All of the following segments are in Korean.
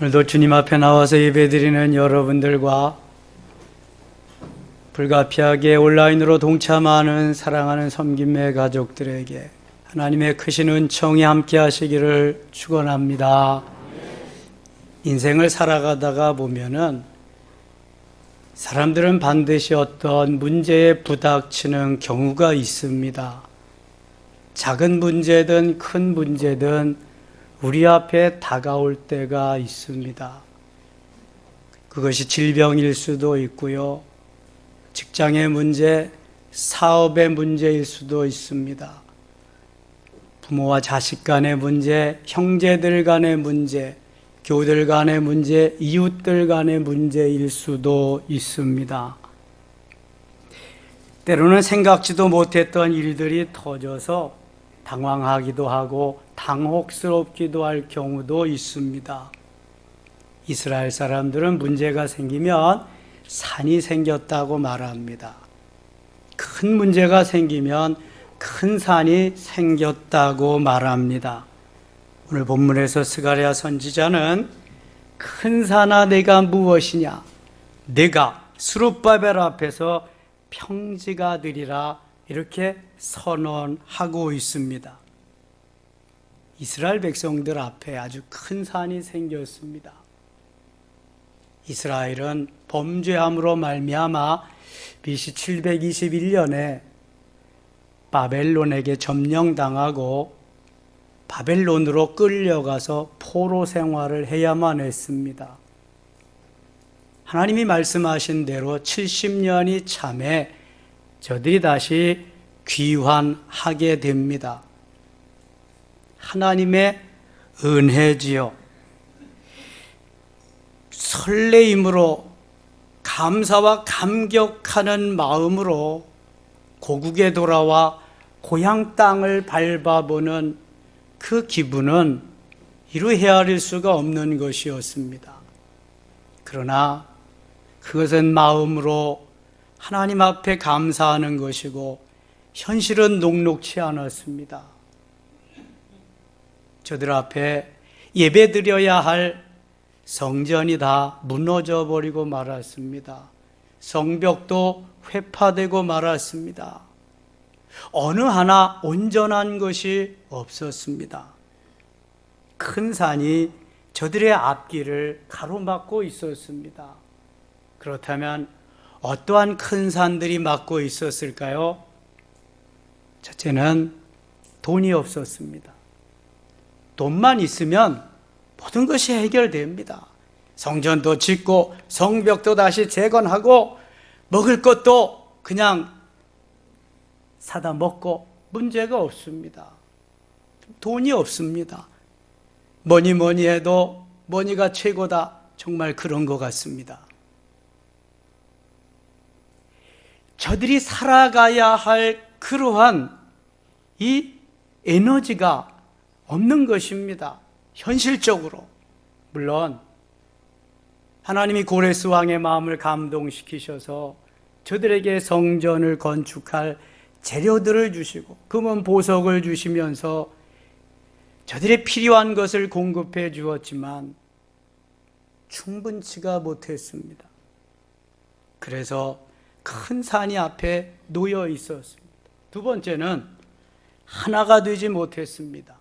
오늘도 주님 앞에 나와서 예배드리는 여러분들과 불가피하게 온라인으로 동참하는 사랑하는 섬김의 가족들에게 하나님의 크신 은총이 함께 하시기를 축원합니다. 인생을 살아가다가 보면은 사람들은 반드시 어떤 문제에 부닥치는 경우가 있습니다. 작은 문제든 큰 문제든 우리 앞에 다가올 때가 있습니다. 그것이 질병일 수도 있고요. 직장의 문제, 사업의 문제일 수도 있습니다. 부모와 자식 간의 문제, 형제들 간의 문제, 교우들 간의 문제, 이웃들 간의 문제일 수도 있습니다. 때로는 생각지도 못했던 일들이 터져서 당황하기도 하고 당혹스럽기도 할 경우도 있습니다. 이스라엘 사람들은 문제가 생기면 산이 생겼다고 말합니다. 큰 문제가 생기면 큰 산이 생겼다고 말합니다. 오늘 본문에서 스가랴 선지자는 큰 산아 내가 무엇이냐? 내가 스룹바벨 앞에서 평지가 되리라 이렇게 선언하고 있습니다. 이스라엘 백성들 앞에 아주 큰 산이 생겼습니다. 이스라엘은 범죄함으로 말미암아 BC 721년에 바벨론에게 점령당하고 바벨론으로 끌려가서 포로 생활을 해야만 했습니다. 하나님이 말씀하신 대로 70년이 참에 저들이 다시 귀환하게 됩니다. 하나님의 은혜지요. 설레임으로 감사와 감격하는 마음으로 고국에 돌아와 고향 땅을 밟아보는 그 기분은 이루 헤아릴 수가 없는 것이었습니다. 그러나 그것은 마음으로 하나님 앞에 감사하는 것이고 현실은 녹록치 않았습니다. 저들 앞에 예배드려야 할 성전이 다 무너져 버리고 말았습니다. 성벽도 회파되고 말았습니다. 어느 하나 온전한 것이 없었습니다. 큰 산이 저들의 앞길을 가로막고 있었습니다. 그렇다면 어떠한 큰 산들이 막고 있었을까요? 첫째는 돈이 없었습니다. 돈만 있으면 모든 것이 해결됩니다. 성전도 짓고 성벽도 다시 재건하고 먹을 것도 그냥 사다 먹고 문제가 없습니다. 돈이 없습니다. 뭐니 해도 머니가 최고다. 정말 그런 것 같습니다. 저들이 살아가야 할 그러한 이 에너지가 없는 것입니다. 현실적으로. 물론 하나님이 고레스 왕의 마음을 감동시키셔서 저들에게 성전을 건축할 재료들을 주시고 금은 보석을 주시면서 저들의 필요한 것을 공급해 주었지만 충분치가 못했습니다. 그래서 큰 산이 앞에 놓여 있었습니다. 두 번째는 하나가 되지 못했습니다.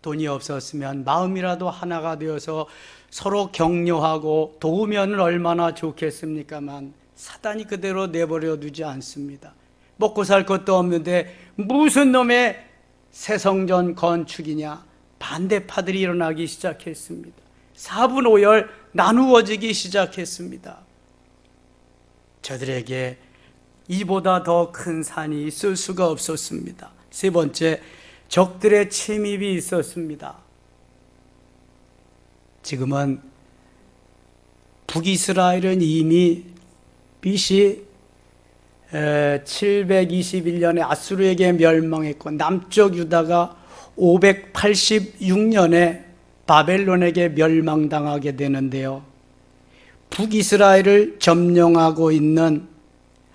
돈이 없었으면 마음이라도 하나가 되어서 서로 격려하고 도우면 얼마나 좋겠습니까만 사단이 그대로 내버려 두지 않습니다. 먹고 살 것도 없는데 무슨 놈의 새 성전 건축이냐. 반대파들이 일어나기 시작했습니다. 사분오열 나누어지기 시작했습니다. 저들에게 이보다 더 큰 산이 있을 수가 없었습니다. 세 번째, 적들의 침입이 있었습니다. 지금은 북이스라엘은 이미 BC 721년에 아수르에게 멸망했고 남쪽 유다가 586년에 바벨론에게 멸망당하게 되는데요. 북이스라엘을 점령하고 있는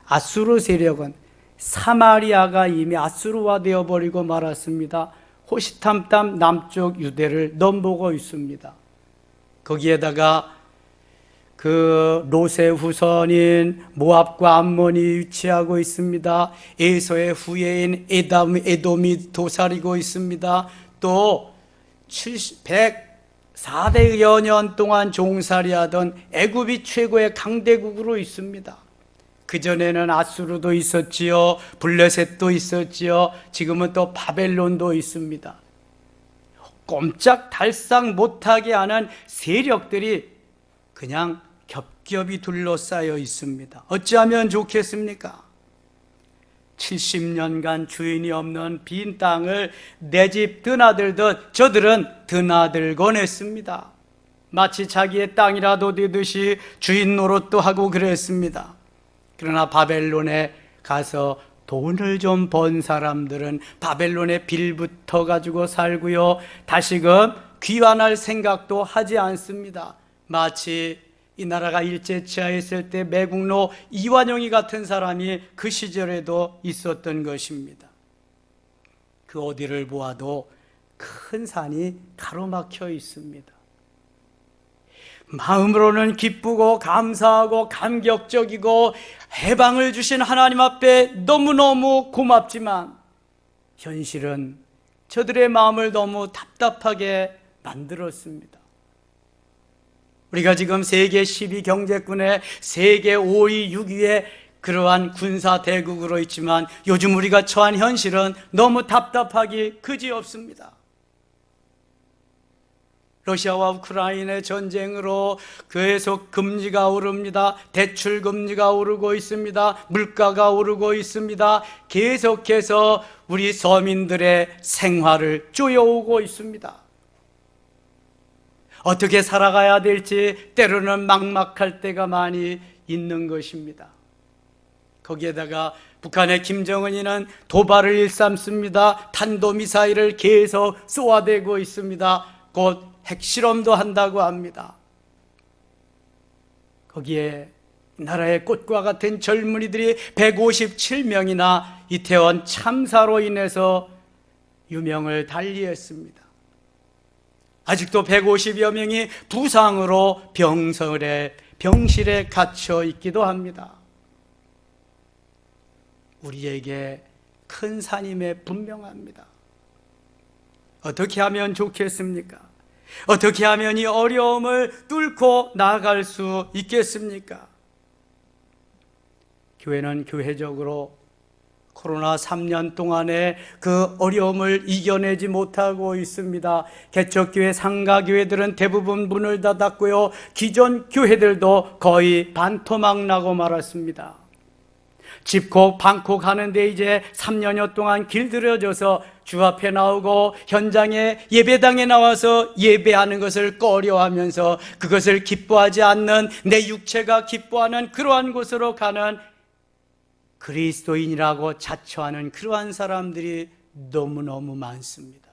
아수르 세력은 사마리아가 이미 아수르화 되어버리고 말았습니다. 호시탐탐 남쪽 유대를 넘보고 있습니다. 거기에다가 그 롯의 후손인 모압과 암몬이 위치하고 있습니다. 에서의 후예인 에돔이 도사리고 있습니다. 또 400여 년 동안 종살이하던 애굽이 최고의 강대국으로 있습니다. 그전에는 아수르도 있었지요, 블레셋도 있었지요, 지금은 또 바벨론도 있습니다. 꼼짝달싹 못하게 하는 세력들이 그냥 겹겹이 둘러싸여 있습니다. 어찌하면 좋겠습니까? 70년간 주인이 없는 빈 땅을 내 집 드나들듯 저들은 드나들곤 했습니다. 마치 자기의 땅이라도 되듯이 주인 노릇도 하고 그랬습니다. 그러나 바벨론에 가서 돈을 좀 번 사람들은 바벨론에 빌붙어 가지고 살고요, 다시금 귀환할 생각도 하지 않습니다. 마치 이 나라가 일제치하했을 때 매국노 이완용이 같은 사람이 그 시절에도 있었던 것입니다. 그 어디를 보아도 큰 산이 가로막혀 있습니다. 마음으로는 기쁘고 감사하고 감격적이고 해방을 주신 하나님 앞에 너무너무 고맙지만 현실은 저들의 마음을 너무 답답하게 만들었습니다. 우리가 지금 세계 10위 경제권의 세계 5위, 6위의 그러한 군사 대국으로 있지만 요즘 우리가 처한 현실은 너무 답답하기 그지없습니다. 러시아와 우크라이나의 전쟁으로 계속 금리가 오릅니다. 대출 금리가 오르고 있습니다. 물가가 오르고 있습니다. 계속해서 우리 서민들의 생활을 쪼여오고 있습니다. 어떻게 살아가야 될지 때로는 막막할 때가 많이 있는 것입니다. 거기에다가 북한의 김정은이는 도발을 일삼습니다. 탄도미사일을 계속 쏘아대고 있습니다. 곧 핵실험도 한다고 합니다. 거기에 나라의 꽃과 같은 젊은이들이 157명이나 이태원 참사로 인해서 유명을 달리했습니다. 아직도 150여 명이 부상으로 병실에 갇혀 있기도 합니다. 우리에게 큰 산임에 분명합니다. 어떻게 하면 좋겠습니까? 어떻게 하면 이 어려움을 뚫고 나아갈 수 있겠습니까? 교회는 교회적으로 코로나 3년 동안에 그 어려움을 이겨내지 못하고 있습니다. 개척교회, 상가교회들은 대부분 문을 닫았고요, 기존 교회들도 거의 반토막 나고 말았습니다. 집콕, 방콕 하는데 이제 3년여 동안 길들여져서 주 앞에 나오고 현장에 예배당에 나와서 예배하는 것을 꺼려하면서 그것을 기뻐하지 않는, 내 육체가 기뻐하는 그러한 곳으로 가는 그리스도인이라고 자처하는 그러한 사람들이 너무너무 많습니다.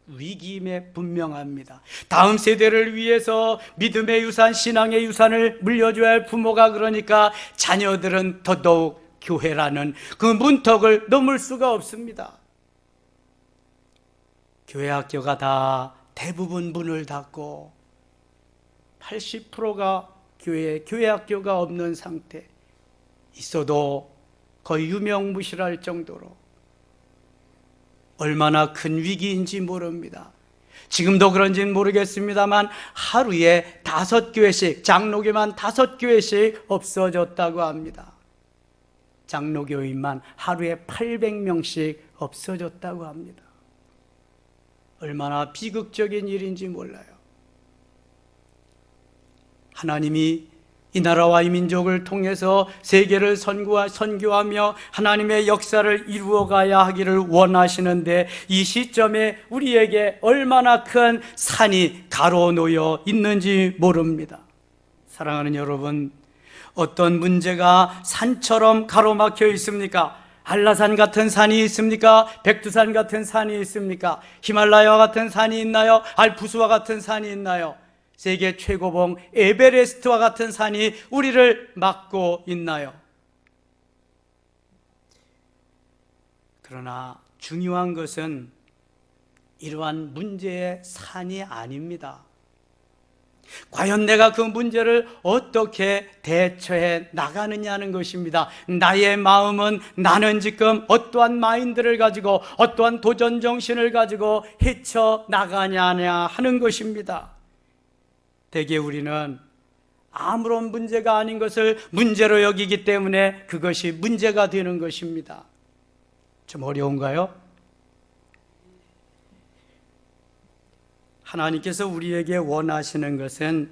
위기임에 분명합니다. 다음 세대를 위해서 믿음의 유산, 신앙의 유산을 물려줘야 할 부모가 그러니까 자녀들은 더더욱 교회라는 그 문턱을 넘을 수가 없습니다. 교회 학교가 다 대부분 문을 닫고 80%가 교회 학교가 없는 상태, 있어도 거의 유명무실할 정도로 얼마나 큰 위기인지 모릅니다. 지금도 그런지는 모르겠습니다만 하루에 5교회씩, 장로교만 5교회씩 없어졌다고 합니다. 장로교인만 하루에 800명씩 없어졌다고 합니다. 얼마나 비극적인 일인지 몰라요. 하나님이 이 나라와 이 민족을 통해서 세계를 선교하며 하나님의 역사를 이루어가야 하기를 원하시는데 이 시점에 우리에게 얼마나 큰 산이 가로놓여 있는지 모릅니다. 사랑하는 여러분, 어떤 문제가 산처럼 가로막혀 있습니까? 한라산 같은 산이 있습니까? 백두산 같은 산이 있습니까? 히말라야와 같은 산이 있나요? 알프스와 같은 산이 있나요? 세계 최고봉 에베레스트와 같은 산이 우리를 막고 있나요? 그러나 중요한 것은 이러한 문제의 산이 아닙니다. 과연 내가 그 문제를 어떻게 대처해 나가느냐는 것입니다. 나의 마음은 나는 지금 어떠한 마인드를 가지고 어떠한 도전 정신을 가지고 헤쳐 나가냐냐 하는 것입니다. 대개 우리는 아무런 문제가 아닌 것을 문제로 여기기 때문에 그것이 문제가 되는 것입니다. 좀 어려운가요? 하나님께서 우리에게 원하시는 것은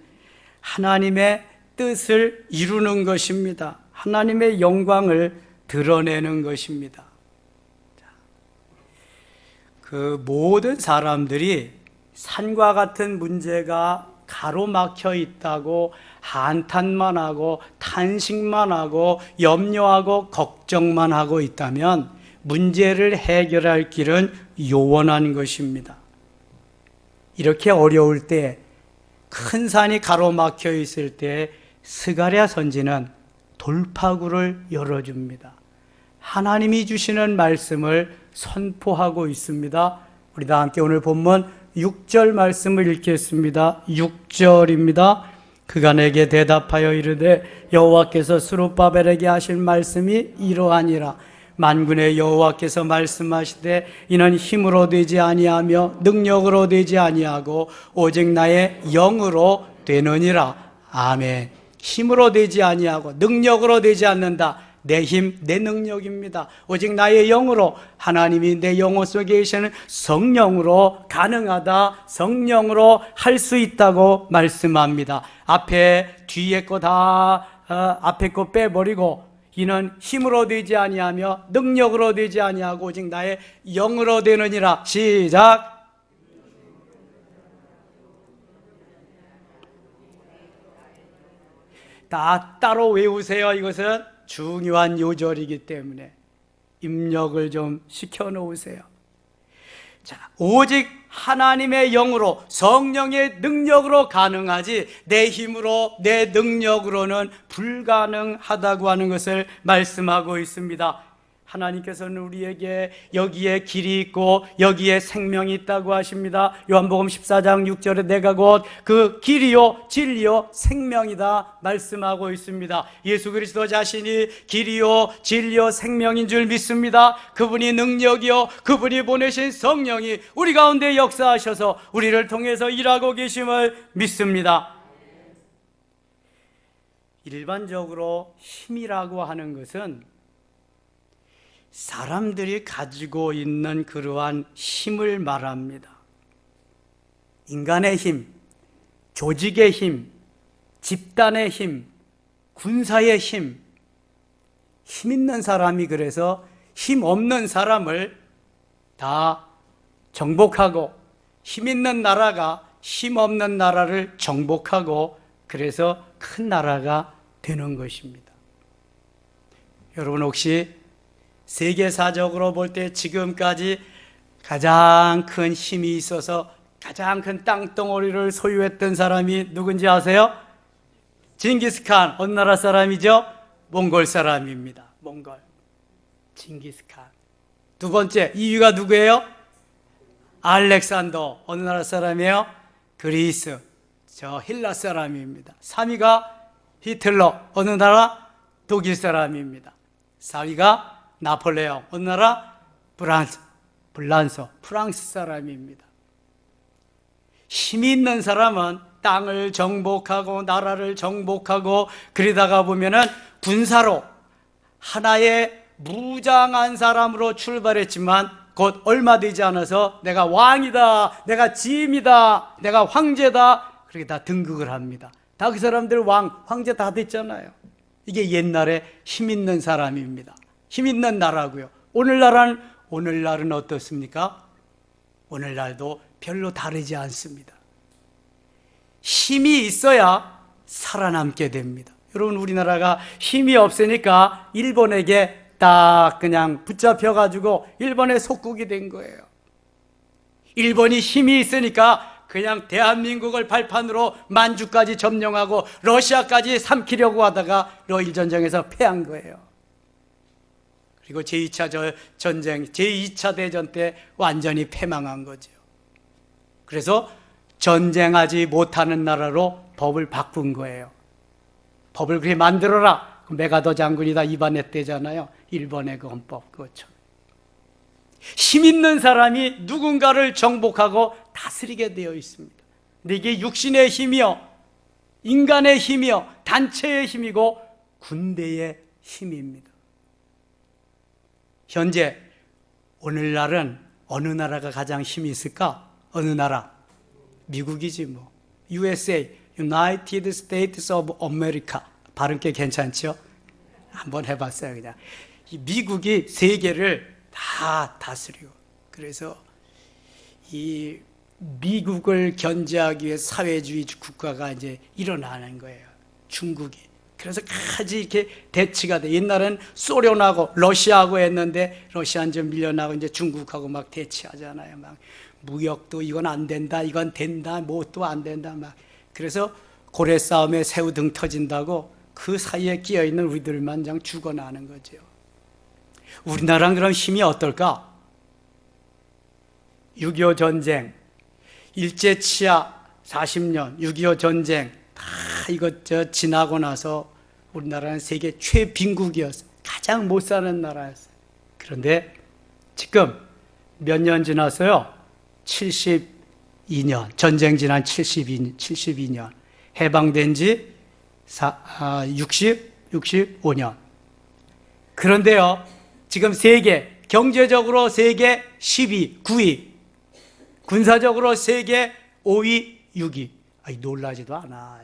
하나님의 뜻을 이루는 것입니다. 하나님의 영광을 드러내는 것입니다. 그 모든 사람들이 산과 같은 문제가 가로막혀 있다고 한탄만 하고 탄식만 하고 염려하고 걱정만 하고 있다면 문제를 해결할 길은 요원한 것입니다. 이렇게 어려울 때, 큰 산이 가로막혀 있을 때 스가랴 선지는 돌파구를 열어줍니다. 하나님이 주시는 말씀을 선포하고 있습니다. 우리 다 함께 오늘 본문 6절 말씀을 읽겠습니다. 6절입니다. 그가 내게 대답하여 이르되 여호와께서 스룹바벨에게 하실 말씀이 이러하니라. 만군의 여호와께서 말씀하시되 이는 힘으로 되지 아니하며 능력으로 되지 아니하고 오직 나의 영으로 되느니라. 아멘. 힘으로 되지 아니하고 능력으로 되지 않는다. 내 힘, 내 능력입니다. 오직 나의 영으로, 하나님이 내 영혼 속에 계시는 성령으로 가능하다. 성령으로 할 수 있다고 말씀합니다. 뒤에 거 다 앞에 거 빼버리고 이는 힘으로 되지 아니하며 능력으로 되지 아니하고 오직 나의 영으로 되느니라. 시작. 다 따로 외우세요. 이것은 중요한 요절이기 때문에 입력을 좀 시켜놓으세요. 자, 오직 하나님의 영으로, 성령의 능력으로 가능하지 내 힘으로, 내 능력으로는 불가능하다고 하는 것을 말씀하고 있습니다. 하나님께서는 우리에게 여기에 길이 있고 여기에 생명이 있다고 하십니다. 요한복음 14장 6절에 내가 곧 그 길이요 진리요 생명이다 말씀하고 있습니다. 예수 그리스도 자신이 길이요 진리요 생명인 줄 믿습니다. 그분이 능력이요, 그분이 보내신 성령이 우리 가운데 역사하셔서 우리를 통해서 일하고 계심을 믿습니다. 일반적으로 힘이라고 하는 것은 사람들이 가지고 있는 그러한 힘을 말합니다. 인간의 힘, 조직의 힘, 집단의 힘, 군사의 힘, 힘 있는 사람이 그래서 힘 없는 사람을 다 정복하고, 힘 있는 나라가 힘 없는 나라를 정복하고, 그래서 큰 나라가 되는 것입니다. 여러분 혹시 세계사적으로 볼 때 지금까지 가장 큰 힘이 있어서 가장 큰 땅덩어리를 소유했던 사람이 누군지 아세요? 징기스칸. 어느 나라 사람이죠? 몽골 사람입니다. 몽골. 징기스칸. 두 번째, 2위가 누구예요? 알렉산더. 어느 나라 사람이에요? 그리스. 저 힐라 사람입니다. 3위가 히틀러. 어느 나라? 독일 사람입니다. 4위가 나폴레옹. 어느 나라? 프랑스 사람입니다. 힘이 있는 사람은 땅을 정복하고 나라를 정복하고 그러다가 보면은 군사로 하나의 무장한 사람으로 출발했지만 곧 얼마 되지 않아서 내가 왕이다, 내가 지임이다, 내가 황제다, 그렇게 다 등극을 합니다. 다 그 사람들 왕, 황제 다 됐잖아요. 이게 옛날에 힘 있는 사람입니다. 힘 있는 나라고요. 오늘날은 어떻습니까? 오늘날도 별로 다르지 않습니다. 힘이 있어야 살아남게 됩니다. 여러분, 우리나라가 힘이 없으니까 일본에게 딱 그냥 붙잡혀가지고 일본의 속국이 된 거예요. 일본이 힘이 있으니까 그냥 대한민국을 발판으로 만주까지 점령하고 러시아까지 삼키려고 하다가 러일전쟁에서 패한 거예요. 그리고 제2차 전쟁, 제2차 대전 때 완전히 패망한 거죠. 그래서 전쟁하지 못하는 나라로 법을 바꾼 거예요. 법을 그렇게 만들어라. 메가더 장군이 다 입안했대잖아요. 일본의 그 헌법 그것처럼. 힘 있는 사람이 누군가를 정복하고 다스리게 되어 있습니다. 근데 이게 육신의 힘이요, 인간의 힘이요, 단체의 힘이고 군대의 힘입니다. 현재 오늘날은 어느 나라가 가장 힘이 있을까? 어느 나라? 미국이지 뭐. USA, United States of America. 발음 꽤 괜찮죠? 한번 해봤어요 그냥. 이 미국이 세계를 다 다스리고, 그래서 이 미국을 견제하기 위해 사회주의 국가가 이제 일어나는 거예요. 중국이. 그래서 가지 이렇게 대치가 돼. 옛날엔 소련하고 러시아하고 했는데 러시아는 좀 밀려나고 이제 중국하고 막 대치하잖아요. 막 무역도 이건 안 된다, 이건 된다, 뭐 또 안 된다 막. 그래서 고래 싸움에 새우 등 터진다고 그 사이에 끼어 있는 우리들만 그냥 죽어나는 거죠. 우리나라는 그런 힘이 어떨까? 6.25 전쟁, 일제 치하 40년, 6.25 전쟁 다 이것 지나고 나서 우리나라는 세계 최빈국이었어요. 가장 못 사는 나라였어요. 그런데 지금 몇 년 지났어요? 72년, 전쟁 지난 72년, 해방된 지 65년. 그런데요, 지금 세계, 경제적으로 세계 10위, 9위, 군사적으로 세계 5위, 6위. 놀라지도 않아.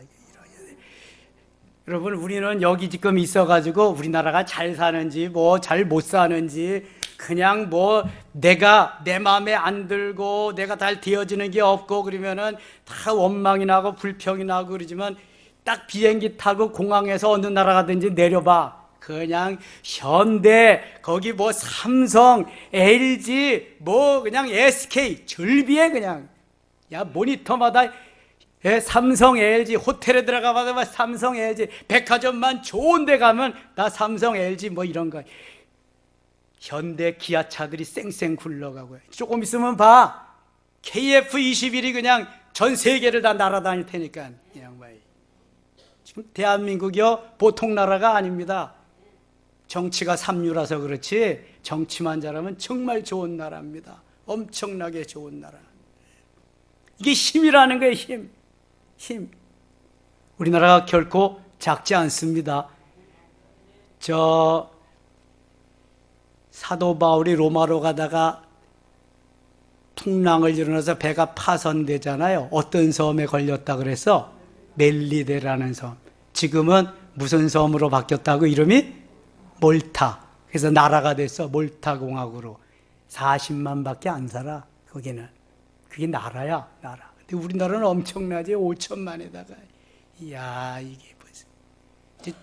여러분, 우리는 여기 지금 있어가지고 우리나라가 잘 사는지 뭐 잘 못 사는지 그냥 뭐 내가 내 마음에 안 들고 내가 잘 되어지는 게 없고 그러면은 다 원망이 나고 불평이 나고 그러지만 딱 비행기 타고 공항에서 어느 나라 가든지 내려봐. 그냥 현대, 거기 뭐 삼성, LG, 뭐 그냥 SK, 절비에 그냥. 야, 모니터마다 삼성, LG, 호텔에 들어가봐도 삼성, LG, 백화점만 좋은 데 가면 다 삼성, LG 뭐 이런 거. 현대 기아차들이 쌩쌩 굴러가고요. 조금 있으면 봐. KF21이 그냥 전 세계를 다 날아다닐 테니까. 지금 대한민국이요, 보통 나라가 아닙니다. 정치가 삼류라서 그렇지 정치만 잘하면 정말 좋은 나라입니다. 엄청나게 좋은 나라. 이게 힘이라는 거예요. 힘. 우리나라가 결코 작지 않습니다. 사도 바울이 로마로 가다가 풍랑을 일어나서 배가 파손되잖아요. 어떤 섬에 걸렸다 그래서 멜리데라는 섬. 지금은 무슨 섬으로 바뀌었다고? 이름이 몰타. 그래서 나라가 됐어. 몰타 공화국으로. 40만 밖에 안 살아. 거기는. 그게 나라야, 나라. 근데 우리나라는 엄청나지. 5천만에다가. 이야, 이게 무슨.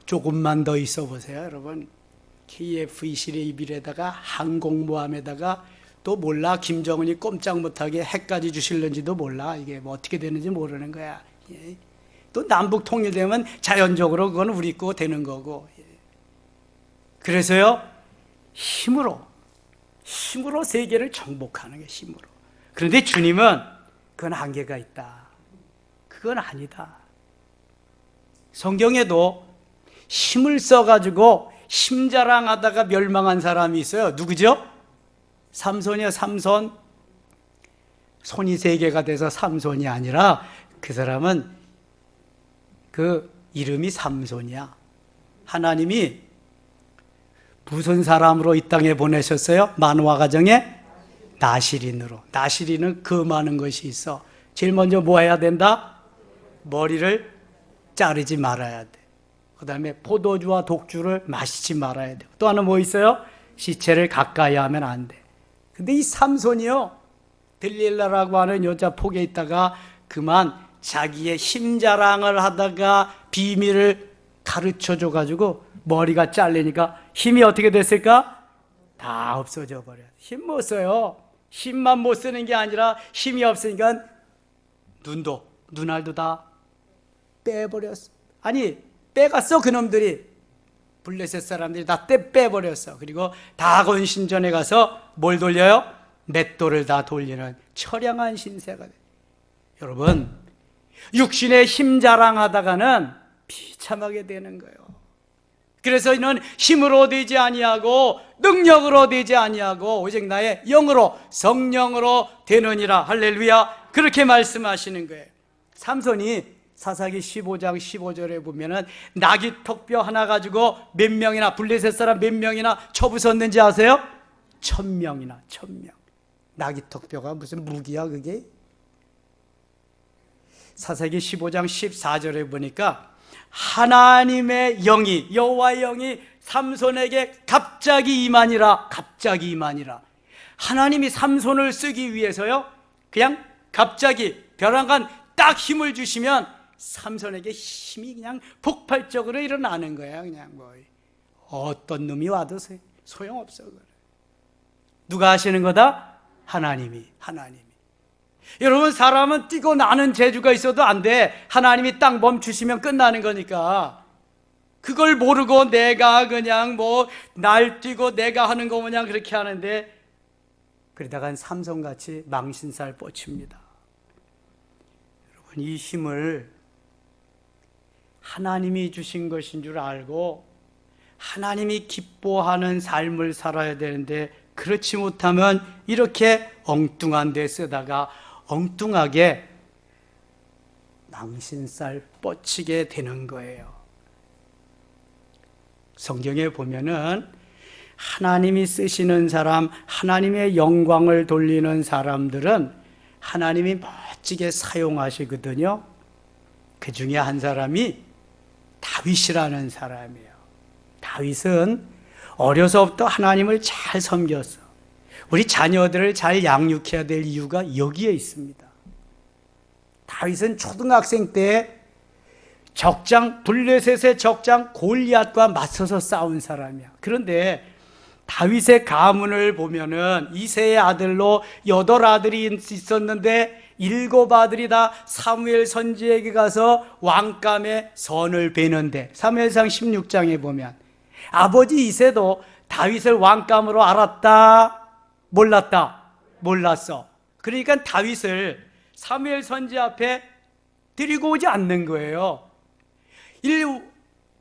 조금만 더 있어 보세요, 여러분. KF-21에다가 항공모함에다가 또 몰라. 김정은이 꼼짝 못하게 핵까지 주실는지도 몰라. 이게 뭐 어떻게 되는지 모르는 거야. 예. 또 남북 통일되면 자연적으로 그건 우리 거 되는 거고. 예. 그래서요, 힘으로 세계를 정복하는 게 힘으로. 그런데 주님은 그건 한계가 있다. 그건 아니다. 성경에도 힘을 써가지고 힘자랑하다가 멸망한 사람이 있어요. 누구죠? 삼손이요, 삼손. 손이 3개가 돼서 삼손이 아니라 그 사람은 그 이름이 삼손이야. 하나님이 무슨 사람으로 이 땅에 보내셨어요? 만화 가정에 나시린으로. 나시린은 그 많은 것이 있어. 제일 먼저 뭐 해야 된다? 머리를 자르지 말아야 돼. 그 다음에 포도주와 독주를 마시지 말아야 돼. 또 하나 뭐 있어요? 시체를 가까이 하면 안 돼. 근데 이 삼손이요, 들릴라라고 하는 여자 폭에 있다가 그만 자기의 힘 자랑을 하다가 비밀을 가르쳐 줘가지고 머리가 잘리니까 힘이 어떻게 됐을까? 다 없어져 버려요. 힘 못 써요. 힘만 못 쓰는 게 아니라 힘이 없으니까 눈알도 다 빼버렸어. 아니, 빼갔어. 그놈들이, 블레셋 사람들이 다 빼버렸어. 그리고 다곤 신전에 가서 뭘 돌려요? 맷돌을 다 돌리는 처량한 신세가 돼. 여러분, 육신의 힘 자랑하다가는 비참하게 되는 거예요. 그래서 이는 힘으로 되지 아니하고 능력으로 되지 아니하고 오직 나의 영으로, 성령으로 되느니라. 할렐루야. 그렇게 말씀하시는 거예요. 삼손이 사사기 15장 15절에 보면은 나귀 턱뼈 하나 가지고 몇 명이나, 블레셋 사람 몇 명이나 쳐부쉈는지 아세요? 1000명이나. 1000명. 나귀 턱뼈가 무슨 무기야 그게? 사사기 15장 14절에 보니까 하나님의 영이, 여호와의 영이 삼손에게 갑자기 임하니라. 갑자기 임하니라. 하나님이 삼손을 쓰기 위해서요, 그냥 갑자기 벼랑간 딱 힘을 주시면 삼손에게 힘이 그냥 폭발적으로 일어나는 거야. 그냥 뭐 어떤 놈이 와도 소용없어. 누가 하시는 거다? 하나님이. 여러분, 사람은 뛰고 나는 재주가 있어도 안 돼. 하나님이 딱 멈추시면 끝나는 거니까. 그걸 모르고 내가 그냥 뭐 날뛰고 내가 하는 거 그냥 그렇게 하는데, 그러다간 삼손같이 망신살 뻗칩니다. 여러분, 이 힘을 하나님이 주신 것인 줄 알고 하나님이 기뻐하는 삶을 살아야 되는데, 그렇지 못하면 이렇게 엉뚱한 데 쓰다가 엉뚱하게 망신살 뻗치게 되는 거예요. 성경에 보면은 하나님이 쓰시는 사람, 하나님의 영광을 돌리는 사람들은 하나님이 멋지게 사용하시거든요. 그 중에 한 사람이 다윗이라는 사람이에요. 다윗은 어려서부터 하나님을 잘 섬겼어. 우리 자녀들을 잘 양육해야 될 이유가 여기에 있습니다. 다윗은 초등학생 때 블레셋의 적장 골리앗과 맞서서 싸운 사람이야. 그런데 다윗의 가문을 보면은 이새의 아들로 8아들이 있었는데 7아들이 다 사무엘 선지에게 가서 왕감의 선을 베는데, 사무엘상 16장에 보면 아버지 이새도 다윗을 왕감으로 알았다? 몰랐다? 몰랐어. 그러니까 다윗을 사무엘 선지 앞에 데리고 오지 않는 거예요.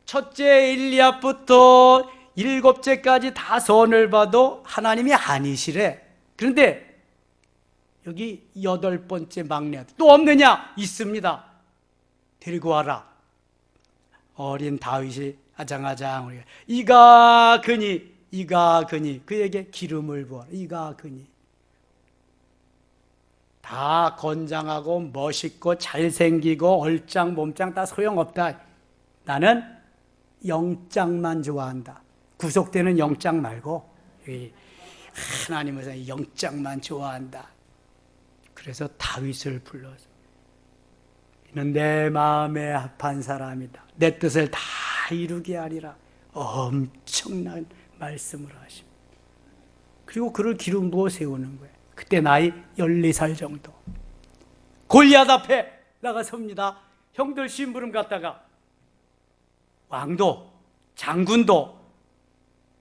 첫째 엘리압부터 7째까지 다 선을 봐도 하나님이 아니시래. 그런데 여기 8번째 막내 아들 또 없느냐? 있습니다. 데리고 와라. 어린 다윗이 아장아장 이가 그니 그에게 기름을 부어라. 이가 그니. 다 건장하고 멋있고 잘생기고 얼짱 몸짱 다 소용없다. 나는 영장만 좋아한다. 구속되는 영장 말고 하나님의 영장만 좋아한다. 그래서 다윗을 불러서 이는 내 마음에 합한 사람이다. 내 뜻을 다 이루게 하리라. 엄청난 말씀을 하십니다. 그리고 그를 기름 부어 세우는 거예요. 그때 나이 14살 정도. 골리앗 앞에 나가섭니다. 형들 심부름 갔다가 왕도, 장군도,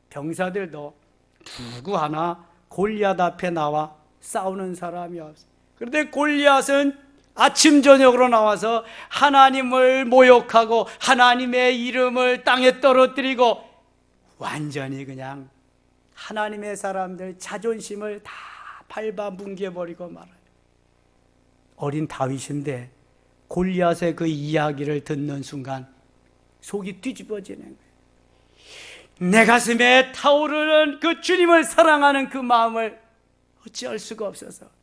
병사들도 누구 하나 골리앗 앞에 나와 싸우는 사람이 없어요. 그런데 골리앗은 아침 저녁으로 나와서 하나님을 모욕하고 하나님의 이름을 땅에 떨어뜨리고 완전히 그냥 하나님의 사람들 자존심을 다 밟아 뭉개버리고 말아요. 어린 다윗인데 골리앗의 그 이야기를 듣는 순간 속이 뒤집어지는 거예요. 내 가슴에 타오르는 그 주님을 사랑하는 그 마음을 어찌할 수가 없어서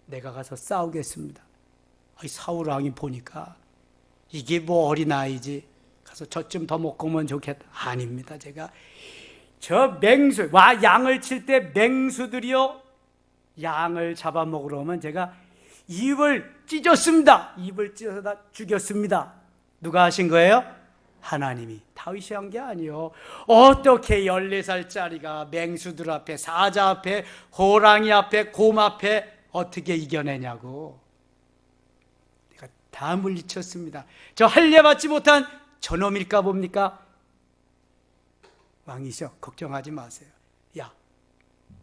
내가 가서 싸우겠습니다. 사울 왕이 보니까 이게 뭐 어린아이지, 가서 젖 좀 더 먹고 오면 좋겠다. 아닙니다. 제가 저 양을 칠 때 맹수들이요, 양을 잡아먹으러 오면 제가 입을 찢었습니다. 입을 찢어서 다 죽였습니다. 누가 하신 거예요? 하나님이. 다윗이 한 게 아니요. 어떻게 14살짜리가 맹수들 앞에, 사자 앞에, 호랑이 앞에, 곰 앞에 어떻게 이겨내냐고. 내가 다 물리쳤습니다. 저 할례받지 못한 저놈일까 봅니까? 왕이셔. 걱정하지 마세요. 야,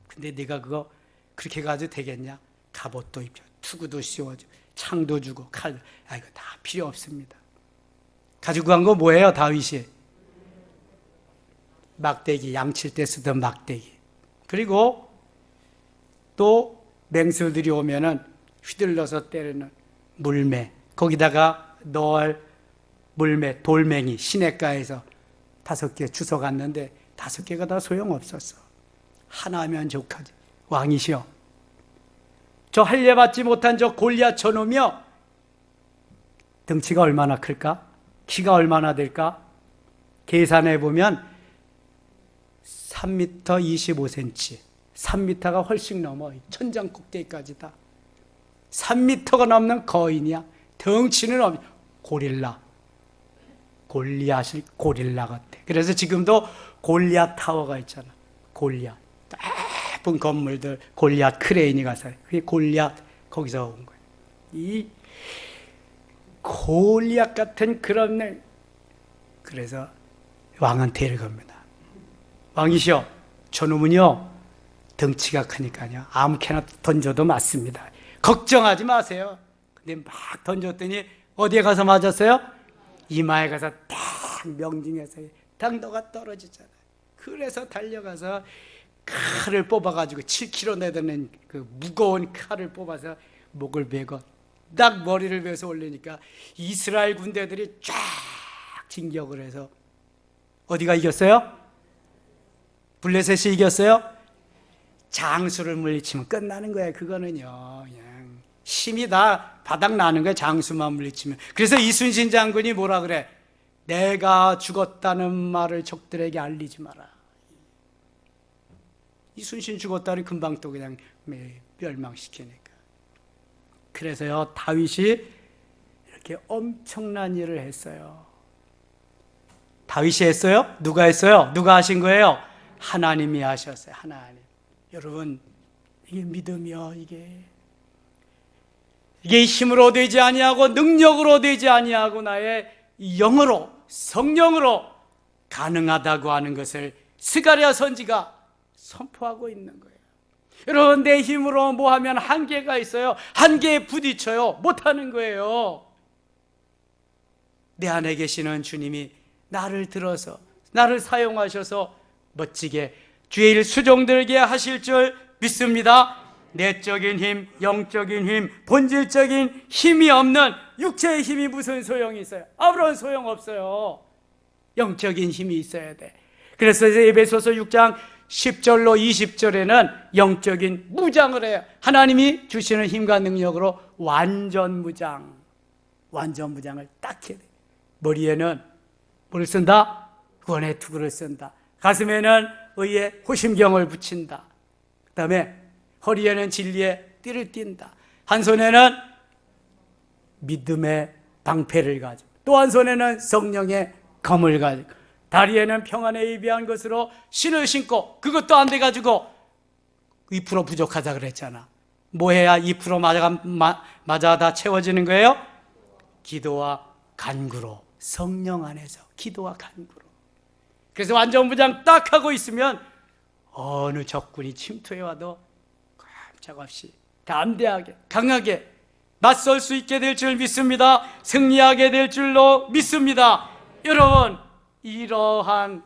근데 네가 그거 그렇게 가도 되겠냐? 갑옷도 입혀. 투구도 씌워주고 창도 주고 칼도, 이거 다 필요 없습니다. 가지고 간 거 뭐예요? 다윗이 막대기, 양칠 때 쓰던 막대기. 그리고 또 맹수들이 오면은 휘둘러서 때리는 물매, 거기다가 넣을 물매, 돌멩이, 시냇가에서 5개 주워갔는데 5개가 다 소용없었어. 하나면 족하지. 왕이시여, 저 할례받지 못한 저 골리앗 저놈이여, 덩치가 얼마나 클까? 키가 얼마나 될까? 계산해 보면 3m 25cm, 3m가 훨씬 넘어. 천장 꼭대기까지다. 3m가 넘는 거인이야. 덩치는 고릴라. 골리앗이 고릴라 같아. 그래서 지금도 골리앗 타워가 있잖아. 골리앗. 예쁜 건물들, 골리앗 크레인이 가서, 그게 골리앗, 거기서 온 거예요. 이 골리앗 같은 그런 날, 그래서 왕한테 이러겁니다. 왕이시여, 저놈은요, 덩치가 크니까요, 아무렇게나 던져도 맞습니다. 걱정하지 마세요. 근데 막 던졌더니 어디에 가서 맞았어요? 이마에 가서 딱 명중해서 당도가 떨어지잖아요. 그래서 달려가서 칼을 뽑아가지고 7kg 내드는 그 무거운 칼을 뽑아서 목을 베고 딱 머리를 베서 올리니까 이스라엘 군대들이 쫙 진격을 해서 어디가 이겼어요? 블레셋이 이겼어요? 장수를 물리치면 끝나는 거예요. 그거는요, 그냥 힘이 다 바닥 나는 거예요. 장수만 물리치면. 그래서 이순신 장군이 뭐라 그래? 내가 죽었다는 말을 적들에게 알리지 마라. 이순신 죽었다니 금방 또 그냥 멸망시키니까. 그래서요, 다윗이 이렇게 엄청난 일을 했어요. 다윗이 했어요? 누가 했어요? 누가 하신 거예요? 하나님이 하셨어요. 하나님. 여러분, 이게 믿음이요. 이게 힘으로 되지 아니하고 능력으로 되지 아니하고 나의 영으로, 성령으로 가능하다고 하는 것을 스가랴 선지가 선포하고 있는 거예요. 여러분, 내 힘으로 뭐 하면 한계가 있어요. 한계에 부딪혀요. 못하는 거예요. 내 안에 계시는 주님이 나를 들어서, 나를 사용하셔서 멋지게 주의 일 수종들게 하실 줄 믿습니다. 내적인 힘, 영적인 힘, 본질적인 힘이 없는 육체의 힘이 무슨 소용이 있어요? 아무런 소용없어요. 영적인 힘이 있어야 돼. 그래서 에베소서 6장 10절로 20절에는 영적인 무장을 해요. 하나님이 주시는 힘과 능력으로 완전 무장을 딱 해야 돼. 머리에는 뭐를 쓴다? 구원의 투구를 쓴다. 가슴에는 의의 호심경을 붙인다. 그 다음에 허리에는 진리의 띠를 띈다. 한 손에는 믿음의 방패를 가지고, 또 한 손에는 성령의 검을 가지고, 다리에는 평안에 예비한 것으로 신을 신고, 그것도 안 돼가지고 2% 부족하다 그랬잖아. 뭐 해야 2% 맞아 다 채워지는 거예요? 기도와 간구로, 성령 안에서 기도와 간구로. 그래서 완전무장 딱 하고 있으면 어느 적군이 침투해와도 꼼짝없이 담대하게 강하게 맞설 수 있게 될 줄 믿습니다. 승리하게 될 줄로 믿습니다. 여러분, 이러한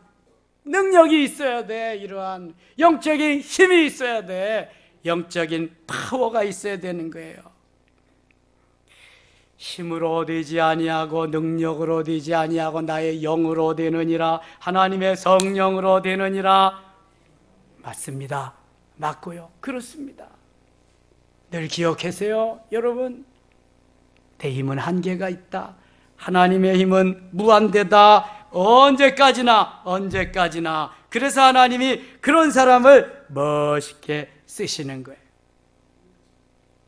능력이 있어야 돼. 이러한 영적인 힘이 있어야 돼. 영적인 파워가 있어야 되는 거예요. 힘으로 되지 아니하고 능력으로 되지 아니하고 나의 영으로 되느니라, 하나님의 성령으로 되느니라. 맞습니다. 맞고요. 그렇습니다. 늘 기억하세요. 여러분, 내 힘은 한계가 있다. 하나님의 힘은 무한대다. 언제까지나. 그래서 하나님이 그런 사람을 멋있게 쓰시는 거예요.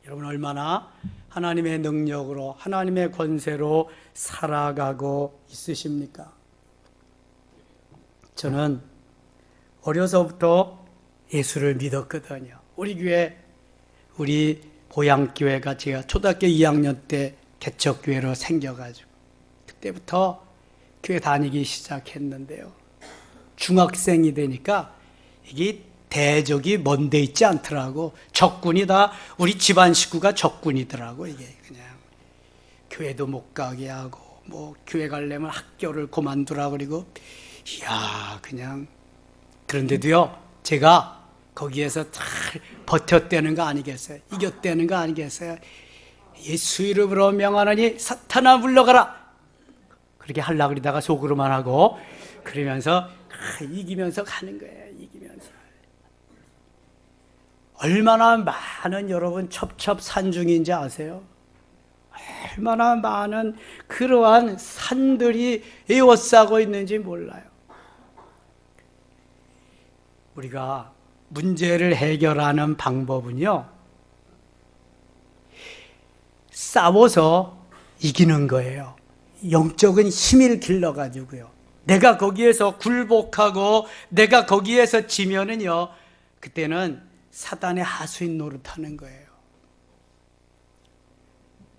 여러분, 얼마나 하나님의 능력으로, 하나님의 권세로 살아가고 있으십니까? 저는 어려서부터 예수를 믿었거든요. 우리 교회, 우리 고향교회가 제가 초등학교 2학년 때 개척교회로 생겨가지고 그때부터 교회 다니기 시작했는데요. 중학생이 되니까 이게 대적이 먼데 있지 않더라고. 적군이 다 우리 집안 식구가 적군이더라고. 이게 그냥 교회도 못 가게 하고 뭐 교회 가려면 학교를 그만두라 그리고 이야 그냥. 그런데도요 제가 거기에서 잘 버텼다는 거 아니겠어요? 이겼다는 거 아니겠어요? 예수 이름으로 명하노니 사탄아 물러가라. 그렇게 하려고 그러다가 속으로만 하고 그러면서 이기면서 가는 거예요. 이기면서. 얼마나 많은 여러분 첩첩산중인지 아세요? 얼마나 많은 그러한 산들이 에워싸고 있는지 몰라요. 우리가 문제를 해결하는 방법은요, 싸워서 이기는 거예요. 영적인 힘을 길러가지고요. 내가 거기에서 굴복하고 내가 거기에서 지면은요, 그때는 사단의 하수인 노릇하는 거예요.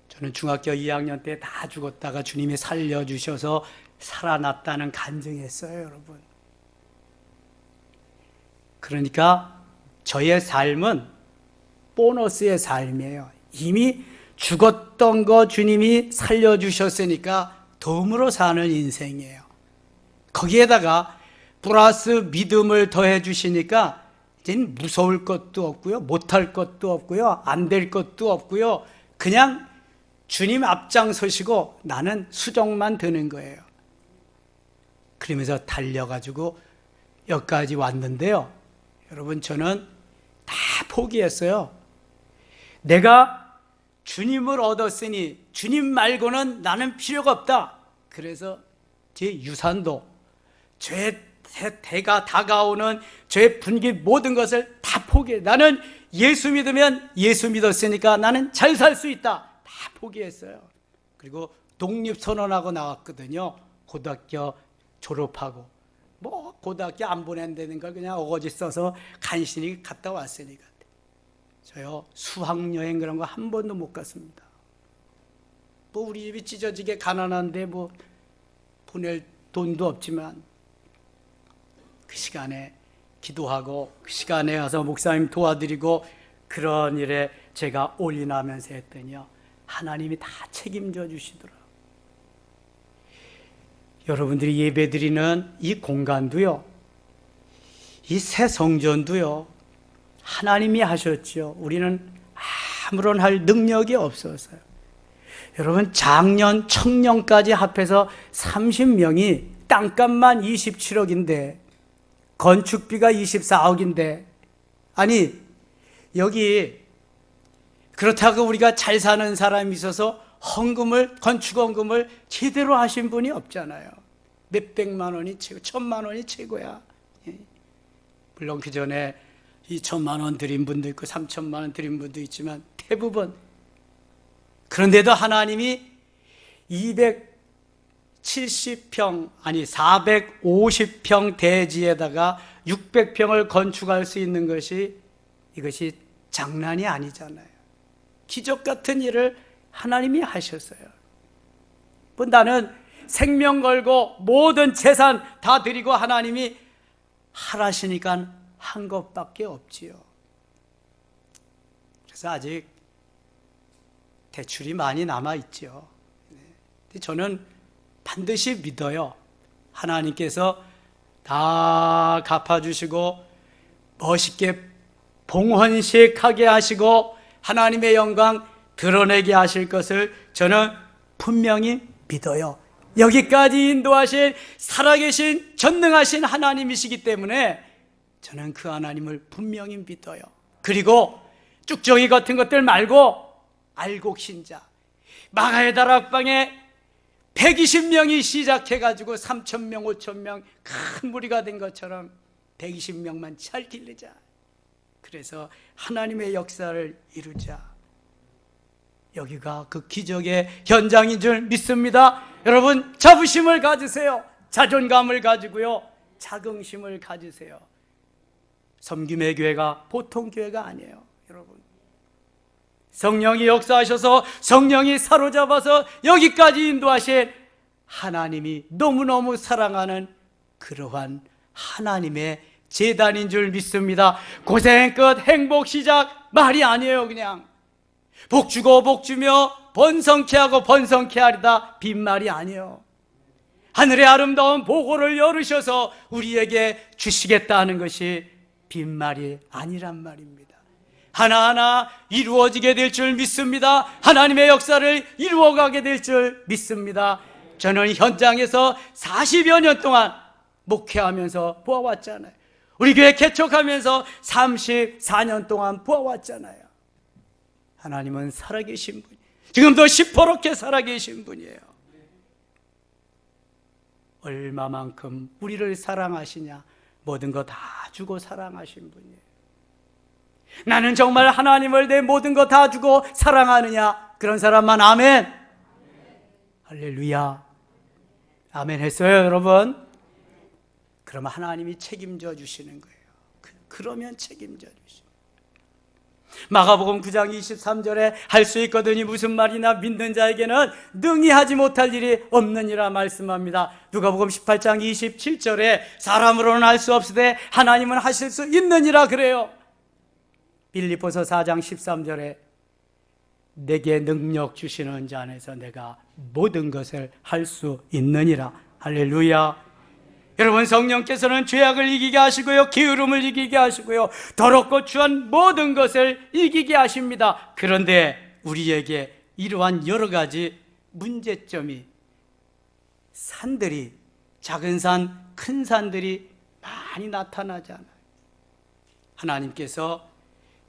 저는 중학교 2학년 때 다 죽었다가 주님이 살려주셔서 살아났다는 간증했어요, 여러분. 그러니까 저의 삶은 보너스의 삶이에요. 이미 죽었던 거 주님이 살려주셨으니까 덤으로 사는 인생이에요. 거기에다가 플러스 믿음을 더해 주시니까 이제는 무서울 것도 없고요, 못할 것도 없고요, 안 될 것도 없고요. 그냥 주님 앞장서시고 나는 수정만 드는 거예요. 그러면서 달려가지고 여기까지 왔는데요. 여러분, 저는 다 포기했어요. 내가 주님을 얻었으니 주님 말고는 나는 필요가 없다. 그래서 제 유산도, 죄 대가 다가오는 죄 분기 모든 것을 다 포기해. 나는 예수 믿으면 예수 믿었으니까 나는 잘 살 수 있다. 다 포기했어요. 그리고 독립선언하고 나왔거든요. 고등학교 졸업하고. 뭐 고등학교 안 보낸다는 걸 그냥 어거지 써서 간신히 갔다 왔으니까. 저요 수학여행 그런 거 한 번도 못 갔습니다. 뭐 우리 집이 찢어지게 가난한데 뭐 보낼 돈도 없지만 그 시간에 기도하고 그 시간에 와서 목사님 도와드리고 그런 일에 제가 올인하면서 했더니요, 하나님이 다 책임져 주시더라고요. 여러분들이 예배드리는 이 공간도요, 이 새 성전도요, 하나님이 하셨죠. 우리는 아무런 할 능력이 없었어요. 여러분, 작년, 청년까지 합해서 30명이 땅값만 27억인데 건축비가 24억인데, 아니 여기 그렇다고 우리가 잘 사는 사람이 있어서 헌금을, 건축헌금을 제대로 하신 분이 없잖아요. 몇백만 원이 최고, 1,000만 원이 최고야. 물론 그 전에 2,000만 원 드린 분도 있고 3,000만 원 드린 분도 있지만 대부분. 그런데도 하나님이 270평 아니 450평 대지에다가 600평을 건축할 수 있는 것이, 이것이 장난이 아니잖아요. 기적 같은 일을 하나님이 하셨어요. 뭐 나는 생명 걸고 모든 재산 다 드리고 하나님이 하라시니까 한 것밖에 없지요. 그래서 아직 대출이 많이 남아있죠. 저는 반드시 믿어요. 하나님께서 다 갚아주시고 멋있게 봉헌식하게 하시고 하나님의 영광 드러내게 하실 것을 저는 분명히 믿어요. 여기까지 인도하신 살아계신 전능하신 하나님이시기 때문에 저는 그 하나님을 분명히 믿어요. 그리고 쭉정이 같은 것들 말고 알곡신자, 마가의 다락방에 120명이 시작해가지고 3,000명, 5,000명 큰 무리가 된 것처럼 120명만 잘 기르자. 그래서 하나님의 역사를 이루자. 여기가 그 기적의 현장인 줄 믿습니다. 여러분, 자부심을 가지세요. 자존감을 가지고요, 자긍심을 가지세요. 섬김의 교회가 보통 교회가 아니에요. 여러분, 성령이 역사하셔서 성령이 사로잡아서 여기까지 인도하신 하나님이 너무너무 사랑하는 그러한 하나님의 재단인 줄 믿습니다. 고생 끝 행복 시작 말이 아니에요. 그냥 복 주고 복 주며 번성케 하고 번성케 하리다 빈말이 아니에요. 하늘의 아름다운 보고를 열으셔서 우리에게 주시겠다는 것이 빈말이 아니란 말입니다. 하나하나 이루어지게 될 줄 믿습니다. 하나님의 역사를 이루어가게 될 줄 믿습니다. 저는 현장에서 40여 년 동안 목회하면서 보아왔잖아요. 우리 교회 개척하면서 34년 동안 보아왔잖아요. 하나님은 살아계신 분, 지금도 시퍼렇게 살아계신 분이에요. 얼마만큼 우리를 사랑하시냐, 모든 거 다 주고 사랑하신 분이에요. 나는 정말 하나님을 내 모든 거 다 주고 사랑하느냐, 그런 사람만 아멘. 할렐루야. 아멘 했어요, 여러분? 그러면 하나님이 책임져 주시는 거예요. 그러면 책임져 주시는 거예요. 마가복음 9장 23절에 할 수 있거든이 무슨 말이나 믿는 자에게는 능히 하지 못할 일이 없느니라 말씀합니다. 누가복음 18장 27절에 사람으로는 할 수 없으되 하나님은 하실 수 있느니라 그래요. 빌립보서 4장 13절에 내게 능력 주시는 자 안에서 내가 모든 것을 할 수 있느니라. 할렐루야. 여러분, 성령께서는 죄악을 이기게 하시고요, 게으름을 이기게 하시고요, 더럽고 추한 모든 것을 이기게 하십니다. 그런데 우리에게 이러한 여러 가지 문제점이, 산들이, 작은 산, 큰 산들이 많이 나타나잖아요. 하나님께서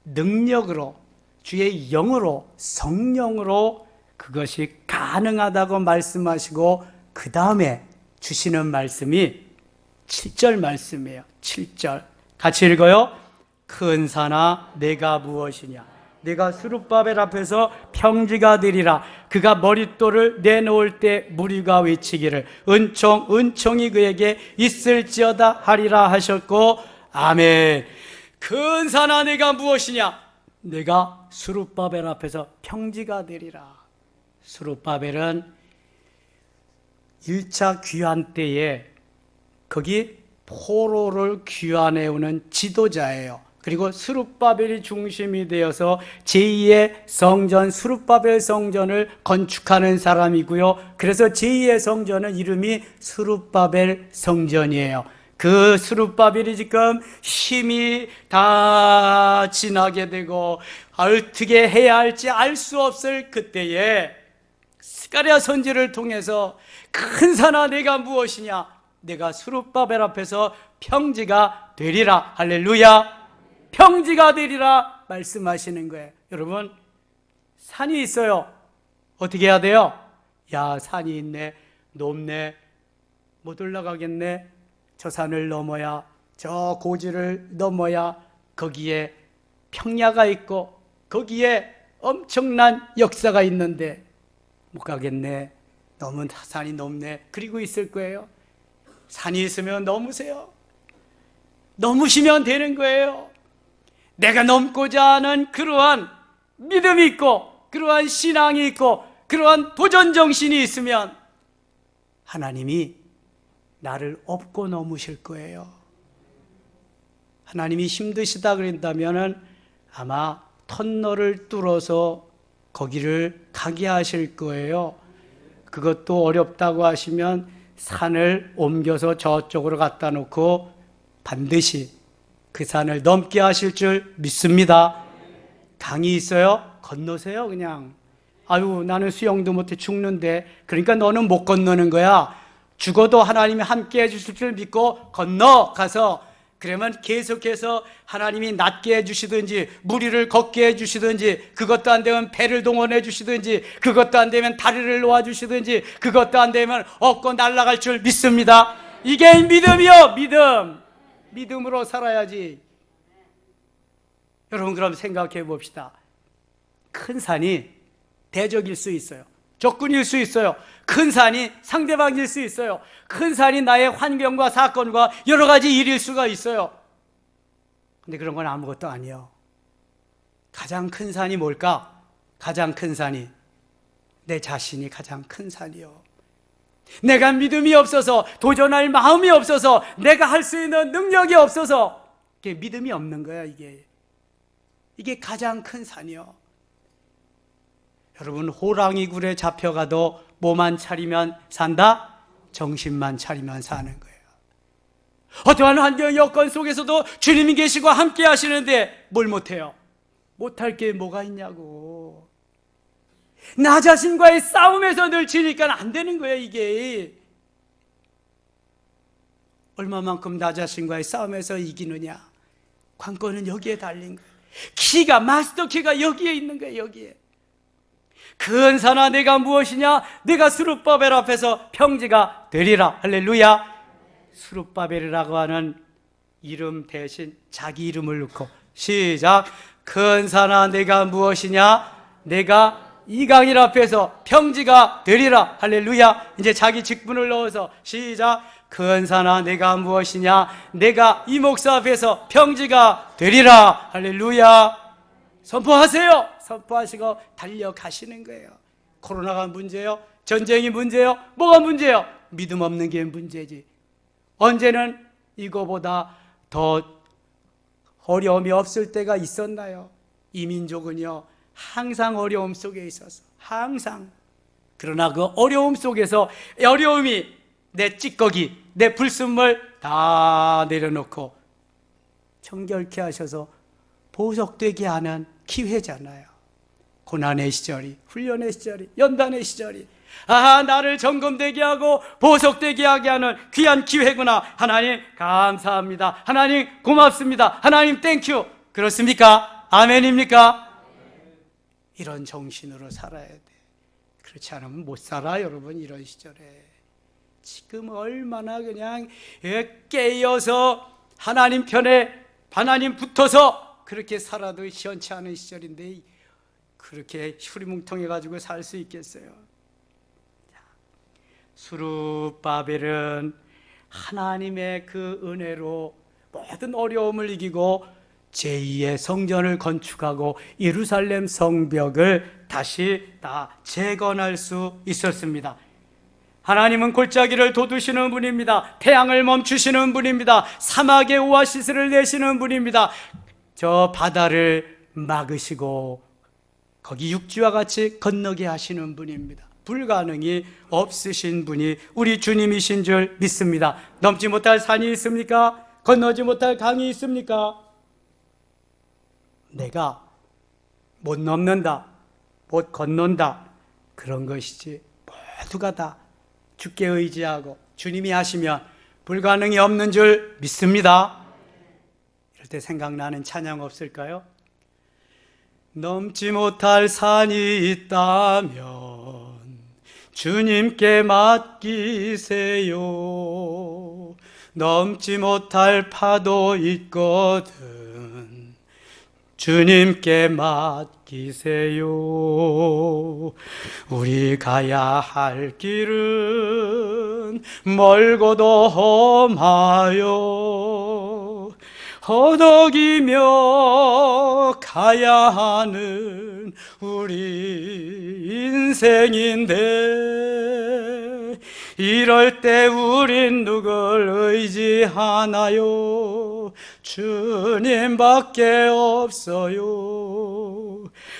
능력으로, 주의 영으로, 성령으로 그것이 가능하다고 말씀하시고 그 다음에 주시는 말씀이 7절 말씀이에요. 7절 같이 읽어요. 큰 산아 내가 무엇이냐, 내가 스룹바벨 앞에서 평지가 되리라. 그가 머릿돌을 내놓을 때 무리가 외치기를 은총 은총이 그에게 있을지어다 하리라 하셨고, 아멘. 큰 산아 내가 무엇이냐, 내가 스룹바벨 앞에서 평지가 되리라. 스룹바벨은 1차 귀환 때에 거기 포로를 귀환해오는 지도자예요. 그리고 스룹바벨이 중심이 되어서 제2의 성전, 스룹바벨 성전을 건축하는 사람이고요. 그래서 제2의 성전은 이름이 스룹바벨 성전이에요. 그 스룹바벨이 지금 힘이 다 지나게 되고 어떻게 해야 할지 알 수 없을 그때에 스가랴 선지를 통해서 큰 산아 내가 무엇이냐, 내가 스룹바벨 앞에서 평지가 되리라. 할렐루야. 평지가 되리라 말씀하시는 거예요. 여러분, 산이 있어요. 어떻게 해야 돼요? 야, 산이 있네, 높네, 못 올라가겠네. 저 산을 넘어야, 저 고지를 넘어야 거기에 평야가 있고 거기에 엄청난 역사가 있는데 못 가겠네, 너무 산이 높네, 그리고 있을 거예요. 산이 있으면 넘으세요. 넘으시면 되는 거예요. 내가 넘고자 하는 그러한 믿음이 있고 그러한 신앙이 있고 그러한 도전 정신이 있으면 하나님이 나를 업고 넘으실 거예요. 하나님이 힘드시다 그런다면 아마 터널을 뚫어서 거기를 가게 하실 거예요. 그것도 어렵다고 하시면 산을 옮겨서 저쪽으로 갖다 놓고 반드시 그 산을 넘게 하실 줄 믿습니다. 강이 있어요? 건너세요. 그냥. 아유, 나는 수영도 못해 죽는데. 그러니까 너는 못 건너는 거야. 죽어도 하나님이 함께 해주실 줄 믿고 건너가서, 그러면 계속해서 하나님이 낫게 해주시든지 무리를 걷게 해주시든지, 그것도 안 되면 배를 동원해 주시든지, 그것도 안 되면 다리를 놓아주시든지, 그것도 안 되면 업고 날아갈 줄 믿습니다. 이게 믿음이요, 믿음. 믿음으로 살아야지. 여러분, 그럼 생각해 봅시다. 큰 산이 대적일 수 있어요. 적군일 수 있어요. 큰 산이 상대방일 수 있어요. 큰 산이 나의 환경과 사건과 여러 가지 일일 수가 있어요. 근데 그런 건 아무것도 아니에요. 가장 큰 산이 뭘까? 가장 큰 산이 내 자신이 가장 큰 산이요. 내가 믿음이 없어서, 도전할 마음이 없어서, 내가 할 수 있는 능력이 없어서 이게 믿음이 없는 거야. 이게 가장 큰 산이요. 여러분, 호랑이 굴에 잡혀가도 뭐만 차리면 산다? 정신만 차리면 사는 거예요. 어떠한 환경 여건 속에서도 주님이 계시고 함께 하시는데 뭘 못해요? 못할 게 뭐가 있냐고. 나 자신과의 싸움에서 늘 지니까 안 되는 거예요. 이게 얼마만큼 나 자신과의 싸움에서 이기느냐, 관건은 여기에 달린 거예요. 키가, 마스터 키가 여기에 있는 거예요. 여기에. 근사나 내가 무엇이냐? 내가 스룹바벨 앞에서 평지가 되리라. 할렐루야. 스룹바벨이라고 하는 이름 대신 자기 이름을 넣고, 시작. 근사나 내가 무엇이냐? 내가 이강인 앞에서 평지가 되리라. 할렐루야. 이제 자기 직분을 넣어서 시작. 근사나 내가 무엇이냐? 내가 이 목사 앞에서 평지가 되리라. 할렐루야. 선포하세요. 선포하시고 달려가시는 거예요. 코로나가 문제예요? 전쟁이 문제예요? 뭐가 문제예요? 믿음 없는 게 문제지. 언제는 이거보다 더 어려움이 없을 때가 있었나요? 이 민족은요, 항상 어려움 속에 있어서, 항상. 그러나 그 어려움 속에서, 어려움이 내 찌꺼기, 내 불순물 다 내려놓고 정결케 하셔서 보석되게 하는 기회잖아요. 고난의 시절이, 훈련의 시절이, 연단의 시절이, 나를 점검되게 하고 보석되게 하게 하는 귀한 기회구나. 하나님 감사합니다. 하나님 고맙습니다. 하나님 땡큐. 그렇습니까? 아멘입니까? 이런 정신으로 살아야 돼. 그렇지 않으면 못 살아, 여러분. 이런 시절에 지금 얼마나 그냥 깨어서 하나님 편에 하나님 붙어서 그렇게 살아도 시원치 않은 시절인데 그렇게 휴리뭉텅해가지고 살 수 있겠어요? 스룹바벨은 하나님의 그 은혜로 모든 어려움을 이기고 제2의 성전을 건축하고 예루살렘 성벽을 다시 다 재건할 수 있었습니다. 하나님은 골짜기를 돋우시는 분입니다. 태양을 멈추시는 분입니다. 사막의 오아시스를 내시는 분입니다. 저 바다를 막으시고 거기 육지와 같이 건너게 하시는 분입니다. 불가능이 없으신 분이 우리 주님이신 줄 믿습니다. 넘지 못할 산이 있습니까? 건너지 못할 강이 있습니까? 내가 못 넘는다, 못 건넌다, 그런 것이지 모두가 다 주께 의지하고 주님이 하시면 불가능이 없는 줄 믿습니다. 이럴 때 생각나는 찬양 없을까요? 넘지 못할 산이 있다면 주님께 맡기세요. 넘지 못할 파도 있거든 주님께 맡기세요. 우리 가야 할 길은 멀고도 험하여 허덕이며 가야 하는 우리 인생인데 이럴 때 우린 누굴 의지하나요? 주님밖에 없어요.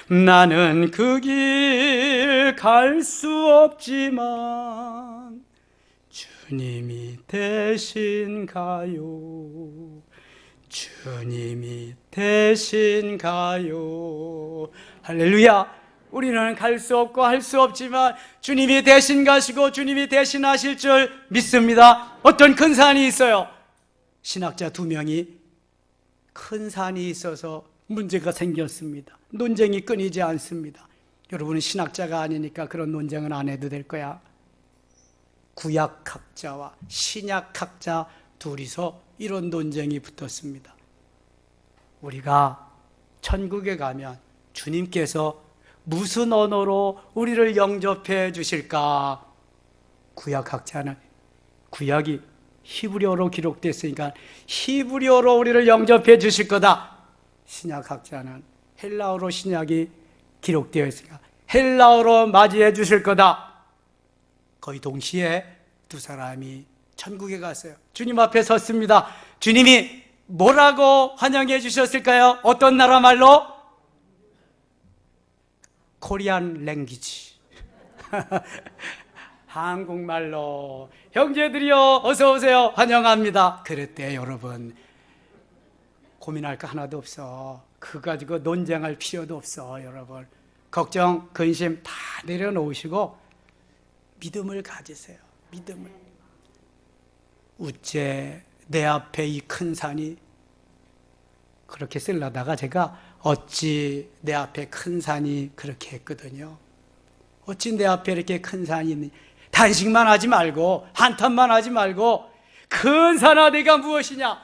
나는 그 길 갈 수 없지만 주님이 대신 가요. 주님이 대신 가요. 할렐루야. 우리는 갈 수 없고 할 수 없지만 주님이 대신 가시고 주님이 대신 하실 줄 믿습니다. 어떤 큰 산이 있어요. 신학자 2명이 큰 산이 있어서 문제가 생겼습니다. 논쟁이 끊이지 않습니다. 여러분은 신학자가 아니니까 그런 논쟁은 안 해도 될 거야. 구약학자와 신약학자 둘이서 이런 논쟁이 붙었습니다. 우리가 천국에 가면 주님께서 무슨 언어로 우리를 영접해 주실까? 구약학자는 구약이 히브리어로 기록됐으니까 히브리어로 우리를 영접해 주실 거다. 신약학자는 헬라어로 신약이 기록되어 있으니까 헬라어로 맞이해 주실 거다. 거의 동시에 두 사람이 천국에 갔어요. 주님 앞에 섰습니다. 주님이 뭐라고 환영해 주셨을까요? 어떤 나라 말로? 코리안 랭귀지. 한국말로 형제들이여 어서 오세요 환영합니다. 그랬대요. 여러분, 고민할 거 하나도 없어. 그거 가지고 논쟁할 필요도 없어. 여러분, 걱정, 근심 다 내려놓으시고 믿음을 가지세요. 믿음을. 우째 내 앞에 이 큰 산이, 그렇게 쓰려다가 제가 어찌 내 앞에 큰 산이 그렇게 했거든요. 어찌 내 앞에 이렇게 큰 산이 있니? 단식만 하지 말고, 한탄만 하지 말고, 큰 산아 내가 무엇이냐?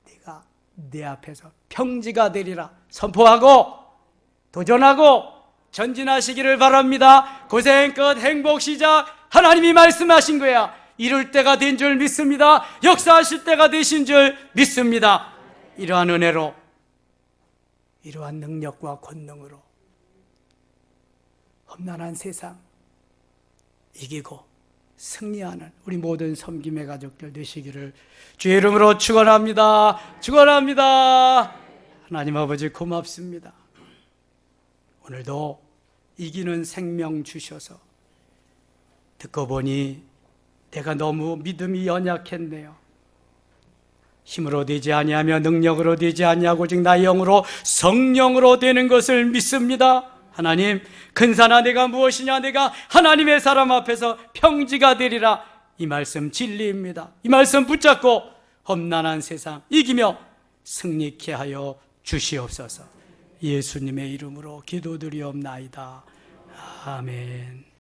내가 내 앞에서 평지가 되리라 선포하고 도전하고 전진하시기를 바랍니다. 고생 끝 행복 시작. 하나님이 말씀하신 거야. 이룰 때가 된 줄 믿습니다. 역사하실 때가 되신 줄 믿습니다. 이러한 은혜로, 이러한 능력과 권능으로 험난한 세상 이기고 승리하는 우리 모든 섬김의 가족들 되시기를 주의 이름으로 축원합니다. 축원합니다. 하나님 아버지 고맙습니다. 오늘도 이기는 생명 주셔서 듣고 보니 내가 너무 믿음이 연약했네요. 힘으로 되지 아니하며 능력으로 되지 아니하고 오직 나의 영으로 성령으로 되는 것을 믿습니다. 하나님, 큰 산아 내가 무엇이냐? 내가 하나님의 사람 앞에서 평지가 되리라. 이 말씀 진리입니다. 이 말씀 붙잡고 험난한 세상 이기며 승리케 하여 주시옵소서. 예수님의 이름으로 기도드리옵나이다. 아멘.